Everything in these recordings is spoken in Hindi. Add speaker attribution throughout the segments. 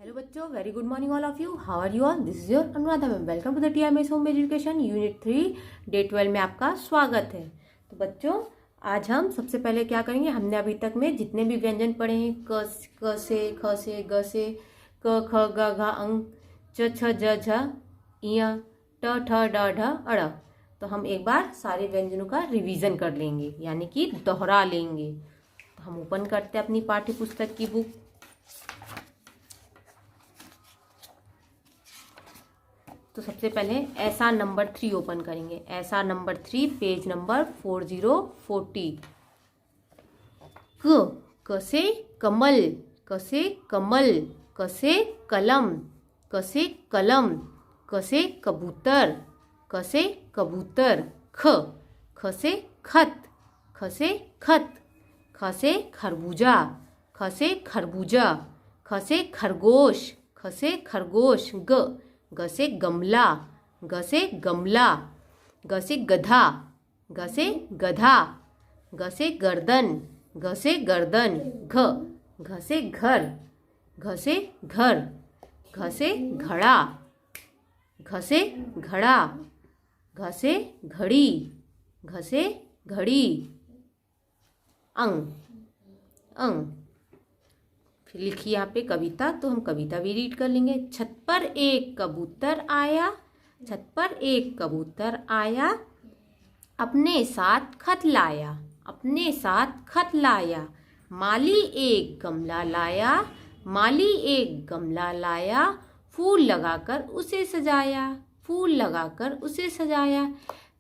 Speaker 1: Hello बच्चों, very good morning all of you. How are you all? This is your Anuradha ma'am. Welcome to the TMS Home Education Unit 3 Day 12 में आपका स्वागत है. तो बच्चों, आज हम सबसे पहले क्या करेंगे. हमने अभी तक में जितने भी व्यंजन पढ़े हैं, क से, ख से, ग से, क ख ग घ अंग, च छ ज झ, इया, ट ठ ड ढ अड़. तो हम एक बार सारे व्यंजनों का रिवीजन कर लेंगे, यानी कि दोहरा लेंगे. तो हम ओपन करते हैं अपनी पाठ्य पुस्तक की बुक. तो सबसे पहले ऐसा नंबर 3 ओपन करेंगे. ऐसा नंबर 3 पेज नंबर 4040. क से कमल, क से कमल, क से कलम, क से कलम, क से कबूतर, क से कबूतर. ख से खत, ख से खत, ख से खरबूजा, ख से खरबूजा, ख से खरगोश, ख से खरगोश. ग से गमला, ग से गमला, ग से गधा, ग से गधा, ग से गर्दन, ग से गर्दन. घ से घर, घ से घर, घ से घड़ा, घ से घड़ा, घ से घड़ी, घ से घड़ी. अंग, अंग. फिर लिखिए यहाँ पे कविता. तो हम कविता भी रीड कर लेंगे. छत पर एक कबूतर आया, छत पर एक कबूतर आया, अपने साथ खत लाया, अपने साथ खत लाया. माली एक गमला लाया, माली एक गमला लाया, फूल लगाकर उसे सजाया, फूल लगाकर उसे सजाया.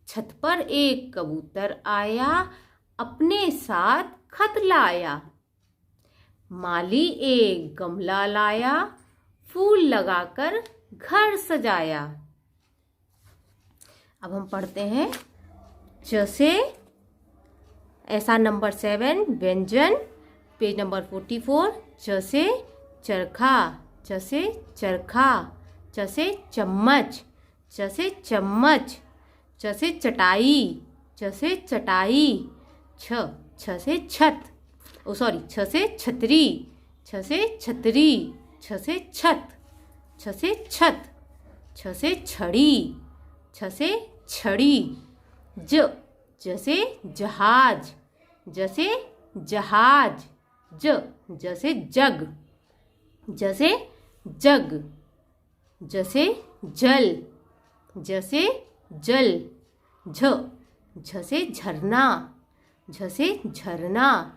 Speaker 1: छत पर एक कबूतर आया, अपने साथ खत लाया, माली एक गमला लाया, फूल लगाकर घर सजाया. अब हम पढ़ते हैं च से ऐसा नंबर 7 व्यंजन पेज नंबर 44. च से चरखा, च से चरखा, च से चम्मच, च से चम्मच, च से चटाई, च से चटाई. छ से छत, छ से छतरी, छ से छतरी, छ से छत, छ से छत, छ से छड़ी, छ से छड़ी. ज से जहाज, ज से जहाज, ज से जग, ज से जग, ज से जल, ज से जल. झ से झरना, झ से झरना,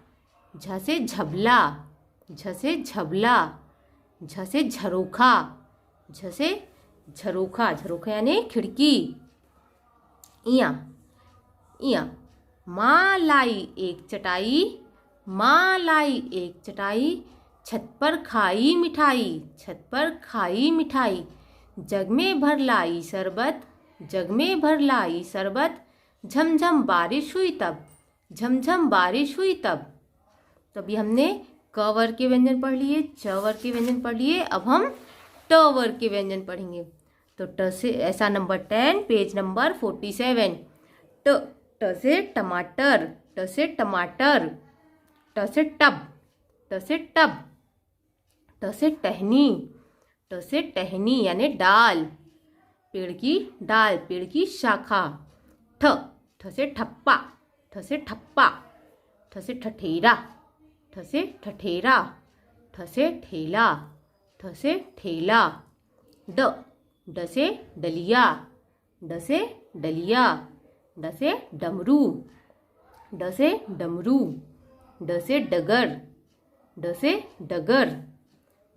Speaker 1: झ से झबला, झ से झबला, झ से झरोखा, झ से झरोखा, झरोखा यानी खिड़की. इया, इया. माँ लाई एक चटाई, माँ लाई एक चटाई, छत पर खाई मिठाई, छत पर खाई मिठाई. जग में भर लाई शरबत, जग में भर लाई शरबत, झमझम बारिश हुई तब, झमझम बारिश हुई तब. तो अभी हमने क वर्ग के व्यंजन पढ़ लिए, च वर्ग के व्यंजन पढ़ लिए. अब हम ट वर्ग के व्यंजन पढ़ेंगे. तो ट से ऐसा नंबर 10 पेज नंबर 47. ट से टमाटर, ट से टमाटर, ट से टब, ट से टब, ट से टहनी, ट से टहनी यानी डाल, पेड़ की डाल, पेड़ की शाखा. ठ से ठप्पा, ठ से ठप्पा, ठ से ठठेरा, ठ से ठठेरा, ठ से ठेला, ठ से ठेला. ड से डलिया, ड से डलिया, ड से डमरू, ड से डमरू, ड से डगर, ड से डगर.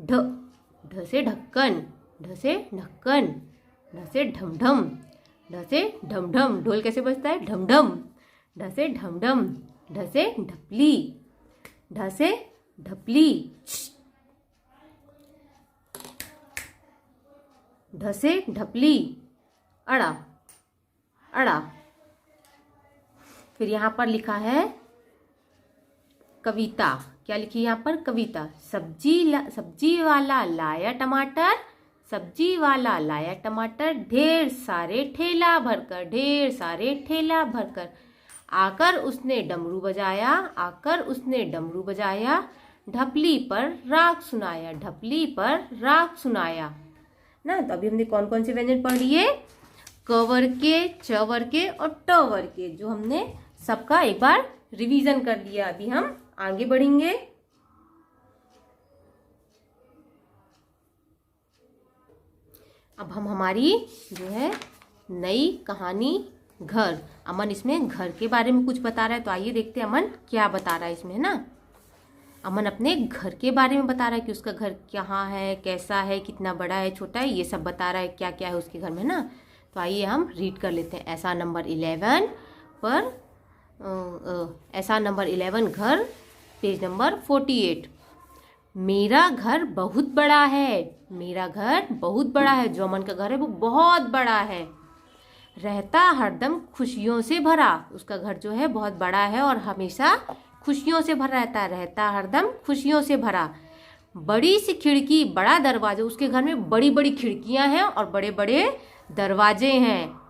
Speaker 1: ढ से ढक्कन, ढ से ढक्कन, ढ से ढमढम, ढ से ढमढम. ढोल कैसे बजता है? ढमढम. ढ से ढमढम, ढ से ढपली, ढ से ढपली. ढ से ढपली. अड़ा, अड़ा. फिर यहाँ पर लिखा है कविता. क्या लिखी है यहाँ पर? कविता. सब्जी वाला लाया टमाटर, सब्जी वाला लाया टमाटर, ढेर सारे ठेला भरकर, ढेर सारे ठेला भरकर. आकर उसने डमरू बजाया, आकर उसने डमरू बजाया, ढपली पर राग सुनाया, ढपली पर राग सुनाया ना। तो अभी हमने कौन कौन से व्यंजन पढ़ लिए, क वर्ग के, च वर्ग के और ट वर्ग के, जो हमने सबका एक बार रिवीजन कर लिया। अभी हम आगे बढ़ेंगे। अब हम हमारी जो है नई कहानी घर, अमन इसमें घर के बारे में कुछ बता रहा है, तो आइए देखते हैं अमन क्या बता रहा है इसमें, है ना। अमन अपने घर के बारे में बता रहा है कि उसका घर कहाँ है, कैसा है, कितना बड़ा है, छोटा है, ये सब बता रहा है, क्या क्या है उसके घर में ना। तो आइए हम रीड कर लेते हैं। ऐसा नंबर 11 पर ऐसा नंबर 11 घर, पेज नंबर 48। मेरा घर बहुत बड़ा है, मेरा घर बहुत बड़ा है। जो अमन का घर है वो बहुत बड़ा है। रहता हरदम खुशियों से भरा, उसका घर जो है बहुत बड़ा है और हमेशा खुशियों से भरा रहता है। रहता हरदम खुशियों से भरा। बड़ी सी खिड़की, बड़ा दरवाजा, उसके घर में बड़ी बड़ी खिड़कियां हैं और बड़े बड़े दरवाजे हैं।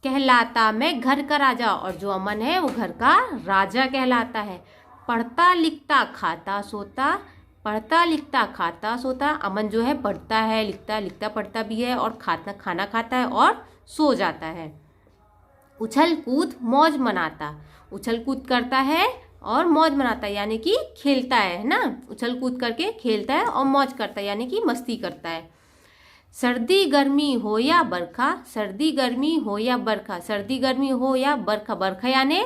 Speaker 1: कहलाता मैं घर का राजा, और जो अमन है वो घर का राजा कहलाता है। पढ़ता लिखता खाता सोता, पढ़ता लिखता खाता सोता। अमन जो है पढ़ता है, लिखता पढ़ता भी है और खाना खाता है और सो जाता है। उछल कूद मौज मनाता, उछल कूद करता है और मौज मनाता है, यानी कि खेलता है ना। उछल कूद करके खेलता है और मौज करता है, यानी कि मस्ती करता है। सर्दी गर्मी हो या बरखा, सर्दी गर्मी हो या बरखा, सर्दी गर्मी हो या बरखा, बरखा यानी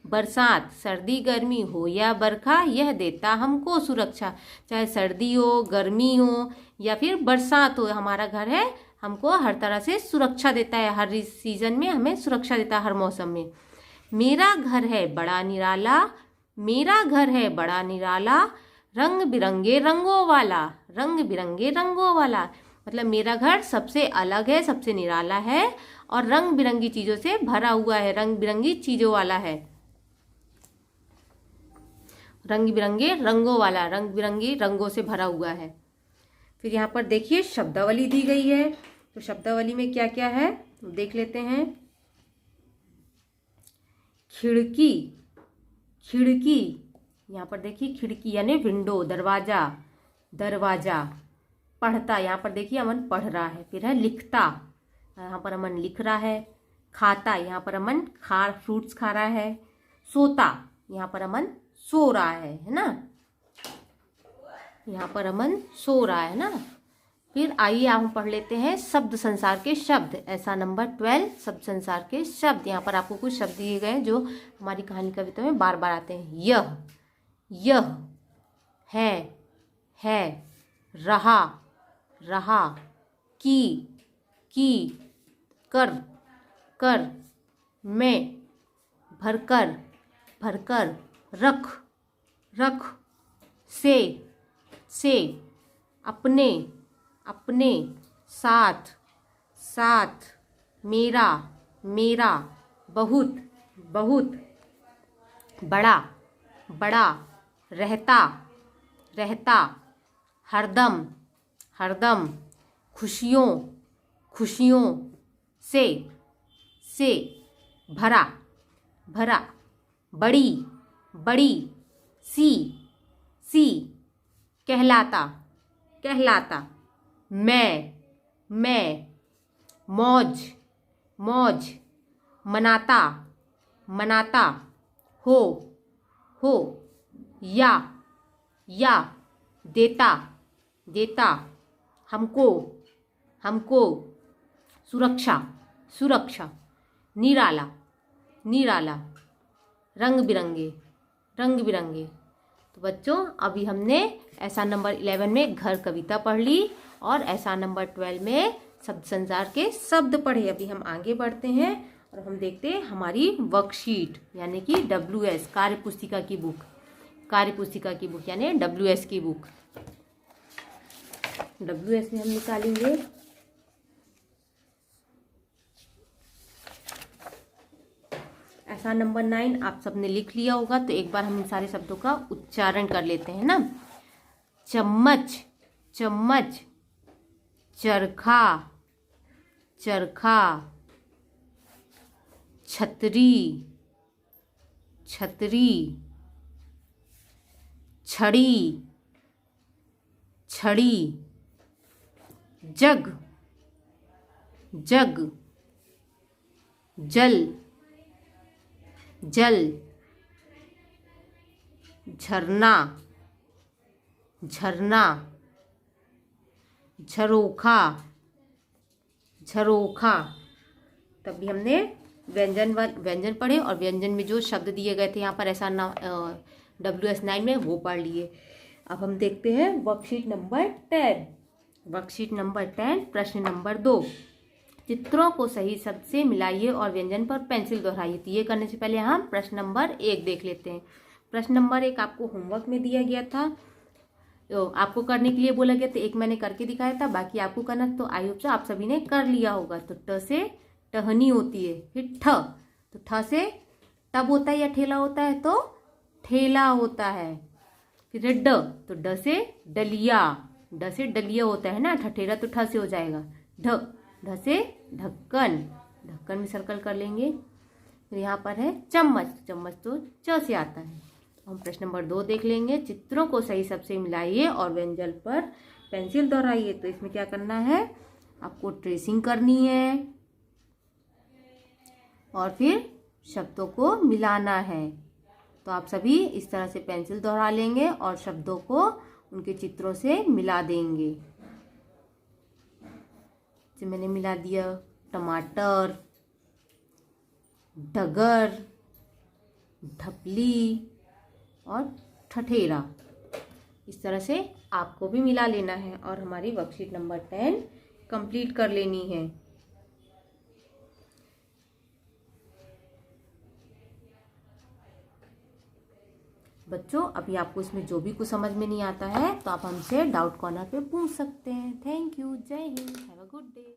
Speaker 1: बरसात। सर्दी गर्मी हो या बरखा, यह देता हमको सुरक्षा। चाहे सर्दी हो, गर्मी हो या फिर बरसात हो, हमारा घर है हमको हर तरह से सुरक्षा देता है। हर सीजन में हमें सुरक्षा देता है, हर मौसम में। मेरा घर है बड़ा निराला, मेरा घर है बड़ा निराला, रंग बिरंगे रंगों वाला, रंग बिरंगे रंगों वाला। मतलब मेरा घर सबसे अलग है, सबसे निराला है और रंग बिरंगी चीजों से भरा हुआ है, रंग बिरंगी चीजों वाला है। रंग बिरंगे रंगों वाला, रंग बिरंगी रंगों से भरा हुआ है। फिर यहाँ पर देखिए शब्दावली दी गई है, तो शब्दावली में क्या क्या है देख लेते हैं। खिड़की, खिड़की, यहाँ पर देखिए खिड़की यानी विंडो, दरवाजा, दरवाजा। पढ़ता, यहाँ पर देखिए अमन पढ़ रहा है। फिर है लिखता, यहाँ पर अमन लिख रहा है। खाता, यहाँ पर अमन फ्रूट्स खा रहा है। सोता, यहाँ पर अमन सो रहा है ना। यहाँ पर अमन सो रहा है ना। फिर आइए हम पढ़ लेते हैं शब्द संसार के शब्द। ऐसा नंबर 12 शब्द संसार के शब्द। यहाँ पर आपको कुछ शब्द दिए गए जो हमारी कहानी कविता में बार बार आते हैं। यह, है, रहा, रहा, की, कर, में, भरकर, रख, से, अपने, साथ, मेरा, बहुत, बड़ा, रहता, हरदम, खुशियों से, भरा, बड़ी, सी, कहलाता, मैं, मौज, मनाता, हो, या, देता, हमको, सुरक्षा, निराला, रंग बिरंगे। तो बच्चों अभी हमने ऐसा नंबर 11 में घर कविता पढ़ ली और ऐसा नंबर 12 में शब्द संसार के शब्द पढ़े। अभी हम आगे बढ़ते हैं और हम देखते हैं हमारी वर्कशीट यानी कि WS कार्य पुस्तिका की बुक यानी WS की बुक। WS में हम निकालेंगे ऐसा नंबर 9 आप सबने लिख लिया होगा, तो एक बार हम इन सारे शब्दों का उच्चारण कर लेते हैं ना। चम्मच, चरखा, छतरी, छड़ी, छड़ी, जग, जग, जल, जल, झरना, झरना, झरोखा, झरोखा। तभी हमने व्यंजन पढ़े और व्यंजन में जो शब्द दिए गए थे यहाँ पर ऐसा ना WS9 में वो पढ़ लिए। अब हम देखते हैं वर्कशीट नंबर 10। वर्कशीट नंबर 10 प्रश्न नंबर 2। चित्रों को सही शब्द से मिलाइए और व्यंजन पर पेंसिल दोहराइए। तो ये करने से पहले हम प्रश्न नंबर 1 देख लेते हैं। प्रश्न नंबर 1 आपको होमवर्क में दिया गया था, तो आपको करने के लिए बोला गया था। एक मैंने करके दिखाया था, बाकी आपको करना। तो आई होप से आप सभी ने कर लिया होगा। तो ट से टहनी होती है, फिर ठ, तो ठ से टब होता है या ठेला होता है, तो ठेला होता है। फिर ड, तो ड से डलिया, ड से डलिया होता है ना, ठठेरा तो ठ से हो जाएगा। ढ, ढ से ढक्कन, ढक्कन में सर्कल कर लेंगे। फिर यहाँ पर है चम्मच, चम्मच तो च से आता है। हम प्रश्न नंबर 2 देख लेंगे। चित्रों को सही शब्द से मिलाइए और व्यंजन पर पेंसिल दोहराइए। तो इसमें क्या करना है, आपको ट्रेसिंग करनी है और फिर शब्दों को मिलाना है। तो आप सभी इस तरह से पेंसिल दोहरा लेंगे और शब्दों को उनके चित्रों से मिला देंगे। जैसे मैंने मिला दिया टमाटर, डगर, ढपली और ठठेरा। इस तरह से आपको भी मिला लेना है और हमारी वर्कशीट नंबर 10 कंप्लीट कर लेनी है। बच्चों, अभी आपको इसमें जो भी कुछ समझ में नहीं आता है तो आप हमसे डाउट कॉर्नर पे पूछ सकते हैं। Thank you. जय Hind. Have a good day.